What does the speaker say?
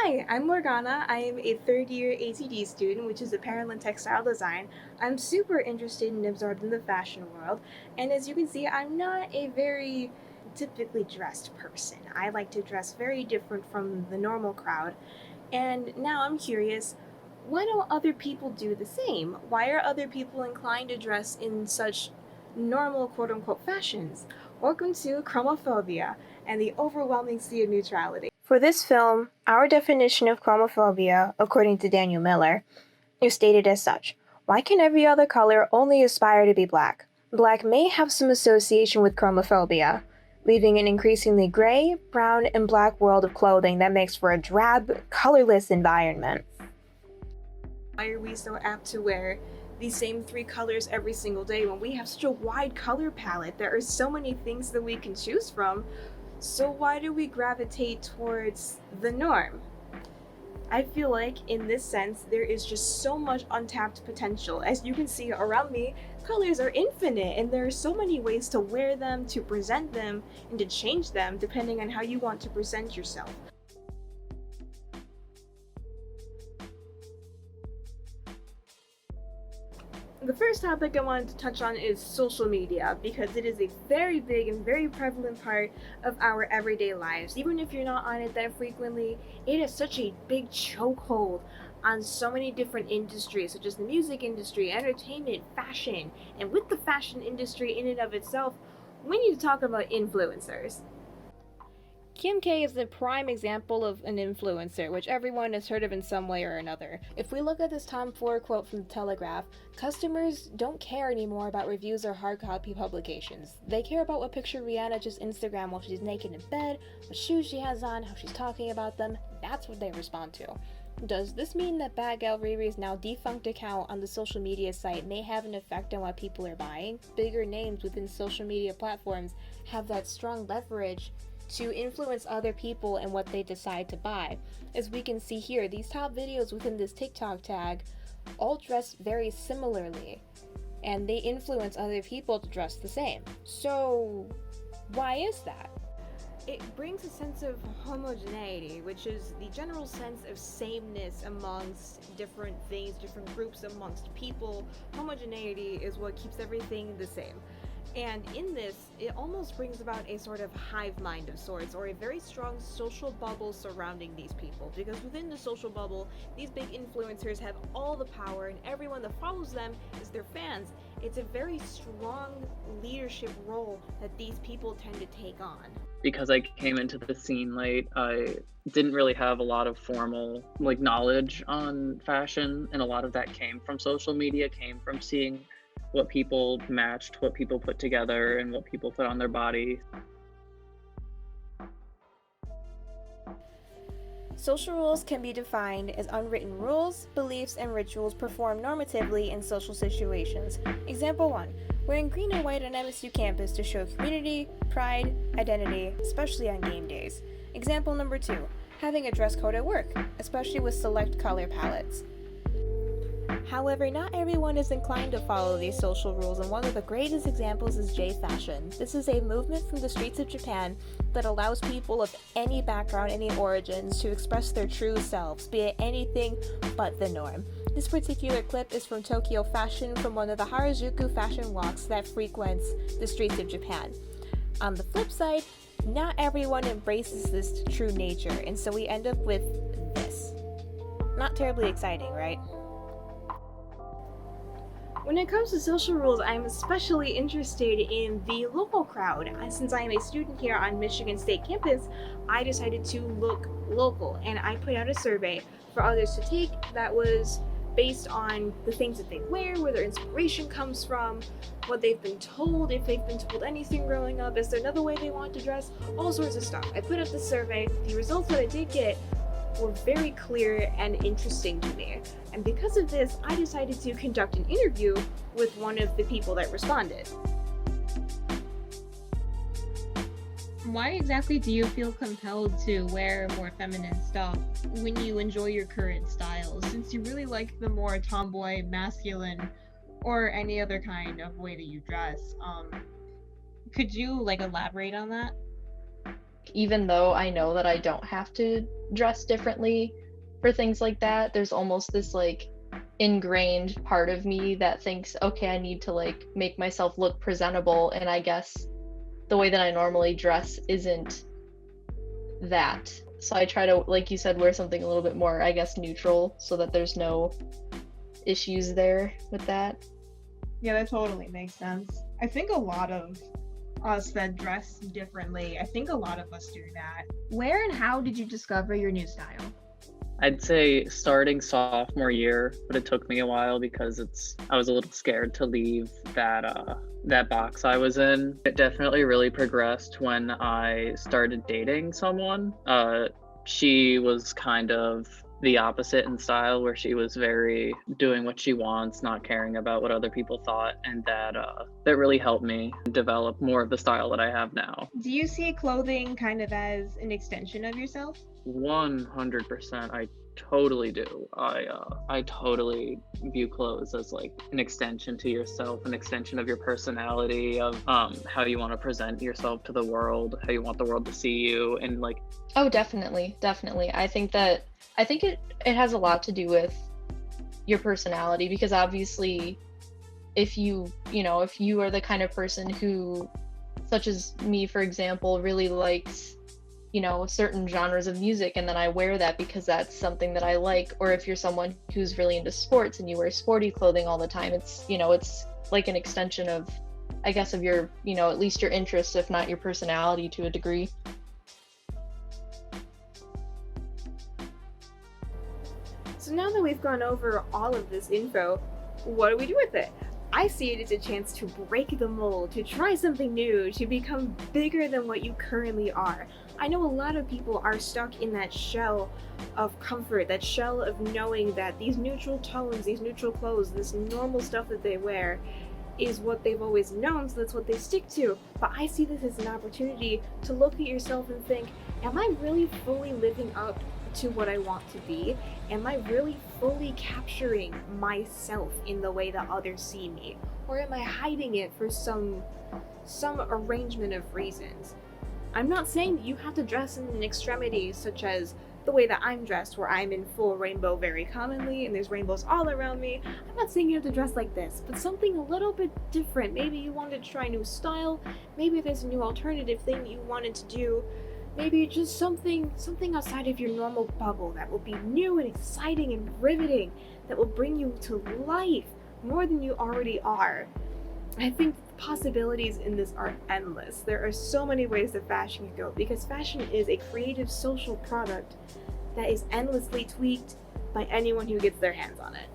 Hi, I'm Morgana. I am a third year ATD student, which is apparel and textile design. I'm super interested in absorbing the fashion world, and as you can see, I'm not a very typically dressed person. I like to dress very different from the normal crowd, and now I'm curious, why don't other people do the same? Why are other people inclined to dress in such normal quote unquote fashions? Welcome to Chromophobia and the overwhelming sea of neutrality. For this film, our definition of chromophobia, according to Daniel Miller, is stated as such: why can every other color only aspire to be black? Black may have some association with chromophobia, leaving an increasingly gray, brown, and black world of clothing that makes for a drab, colorless environment. Why are we so apt to wear these same three colors every single day when we have such a wide color palette? There are so many things that we can choose from. So why do we gravitate towards the norm? I feel like in this sense, there is just so much untapped potential. As you can see around me, colors are infinite and there are so many ways to wear them, to present them, and to change them depending on how you want to present yourself. The first topic I wanted to touch on is social media, because it is a very big and very prevalent part of our everyday lives. Even if you're not on it that frequently, it is such a big chokehold on so many different industries, such as the music industry, entertainment, fashion. And with the fashion industry in and of itself, we need to talk about influencers. Kim K is the prime example of an influencer, which everyone has heard of in some way or another. If we look at this Tom Ford quote from the Telegraph, customers don't care anymore about reviews or hard copy publications. They care about what picture Rihanna just Instagram while she's naked in bed, what shoes she has on, how she's talking about them. That's what they respond to. Does this mean that Bad Gal Riri's now defunct account on the social media site may have an effect on what people are buying? Bigger names within social media platforms have that strong leverage to influence other people and what they decide to buy. As we can see here, these top videos within this TikTok tag all dress very similarly, and they influence other people to dress the same. So, why is that? It brings a sense of homogeneity, which is the general sense of sameness amongst different things, different groups, amongst people. Homogeneity is what keeps everything the same. And in this, it almost brings about a sort of hive mind of sorts, or a very strong social bubble surrounding these people. Because within the social bubble, these big influencers have all the power, and everyone that follows them is their fans. It's a very strong leadership role that these people tend to take on. Because I came into the scene late, I didn't really have a lot of formal knowledge on fashion, and a lot of that came from social media, came from seeing what people matched, what people put together, and what people put on their body. Social rules can be defined as unwritten rules, beliefs, and rituals performed normatively in social situations. Example 1. Wearing green and white on MSU campus to show community, pride, identity, especially on game days. Example number 2. Having a dress code at work, especially with select color palettes. However, not everyone is inclined to follow these social rules, and one of the greatest examples is J-Fashion. This is a movement from the streets of Japan that allows people of any background, any origins, to express their true selves, be it anything but the norm. This particular clip is from Tokyo Fashion, from one of the Harajuku fashion walks that frequents the streets of Japan. On the flip side, not everyone embraces this true nature, and so we end up with this. Not terribly exciting, right? When it comes to social rules, I'm especially interested in the local crowd. Since I am a student here on Michigan State campus, I decided to look local, and I put out a survey for others to take that was based on the things that they wear, where their inspiration comes from, what they've been told, if they've been told anything growing up, is there another way they want to dress, all sorts of stuff. I put up the survey. The results that I did get were very clear and interesting to me. And because of this, I decided to conduct an interview with one of the people that responded. Why exactly do you feel compelled to wear more feminine stuff when you enjoy your current styles, since you really like the more tomboy, masculine, or any other kind of way that you dress? Could you elaborate on that? even though I know that I don't have to dress differently for things like that, there's almost this like ingrained part of me that thinks, okay, I need to like make myself look presentable, and I guess the way that I normally dress isn't that. So I try to, like you said, wear something a little bit more, I guess, neutral, so that there's no issues there with that. Yeah, that totally makes sense. I think a lot of us that dress differently, I think a lot of us do that. Where and how did you discover your new style? I'd say starting sophomore year, but it took me a while because I was a little scared to leave that box I was in. It definitely really progressed when I started dating someone. She was kind of the opposite in style, where she was very doing what she wants, not caring about what other people thought, and that really helped me develop more of the style that I have now. Do you see clothing kind of as an extension of yourself? 100%. I totally do. I totally view clothes as like an extension to yourself, an extension of your personality, of how you want to present yourself to the world, how you want the world to see you, and like. Oh, definitely. I think it has a lot to do with your personality, because obviously if you are the kind of person who, such as me for example, really likes certain genres of music, and then I wear that because that's something that I like, or if you're someone who's really into sports and you wear sporty clothing all the time, it's like an extension of, I guess, of your at least your interests, if not your personality to a degree. So now that we've gone over all of this info, what do we do with it? I see it as a chance to break the mold, to try something new, to become bigger than what you currently are. I know a lot of people are stuck in that shell of comfort, that shell of knowing that these neutral tones, these neutral clothes, this normal stuff that they wear is what they've always known, so that's what they stick to. But I see this as an opportunity to look at yourself and think, am I really fully living up to what I want to be? Am I really fully capturing myself in the way that others see me? Or am I hiding it for some arrangement of reasons? I'm not saying that you have to dress in an extremity such as the way that I'm dressed, where I'm in full rainbow very commonly and there's rainbows all around me. I'm not saying you have to dress like this, but something a little bit different. Maybe you wanted to try a new style, maybe there's a new alternative thing that you wanted to do. Maybe just something outside of your normal bubble that will be new and exciting and riveting, that will bring you to life more than you already are. I think the possibilities in this are endless. There are so many ways that fashion can go, because fashion is a creative social product that is endlessly tweaked by anyone who gets their hands on it.